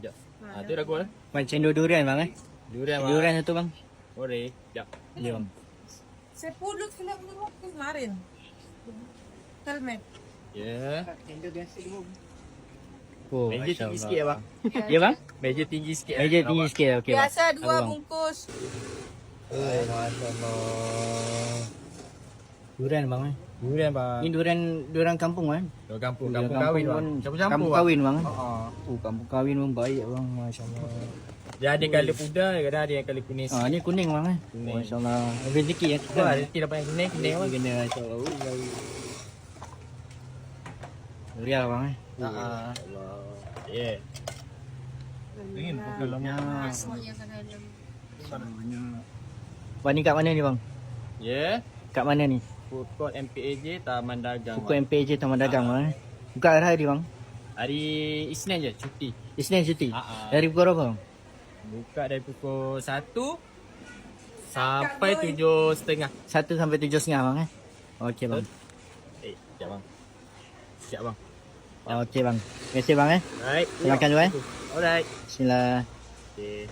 Sekejap. Tu dah gol. Macam durian bang eh. Durian bang. Durian satu bang. Boleh. Sekejap. Ya bang. Saya pulot sila kemarin. Helmet. Ya. Oh, Meja tinggi sikit ya bang. Ya bang. Meja tinggi sikit. Meja tinggi sikit. Okey bang. Biasa 2 Abang. bungkus. Masya-Allah. Durian bang eh. Durian bang. Ini durian kampung kan? Kampung Durian kawin bang. pun Campur-campur. Kampung kawin bang. Ha. Oh, kampung kawin pun baik bang. Masya-Allah. Dia ada colour pudar, kadang ada yang colour kuning. Ah, ni kuning bang eh. Kuning. Masya-Allah. Rezeki ya. Wah, nanti dapat yang kuning bang. Kena masya-Allah. Durian bang eh. Allah. Ya. Ingin buka dalamnya. Bang ni kat mana ni bang? Ya. Kat mana ni? Food court MPAJ Taman Dagang. Pukul MPJ Taman Dagang bang eh. Buka hari bang. Hari Isnin je cuti. Isnin cuti. Ha. Dari pukul berapa bang? Buka dari pukul 1 sampai 7.30. 1 sampai 7.30 bang eh. Okey bang. Sekejap bang. Sekejap bang. Okey bang. Terima kasih bang eh. Alright. Makan dulu eh. Alright. Bismillah. Okay.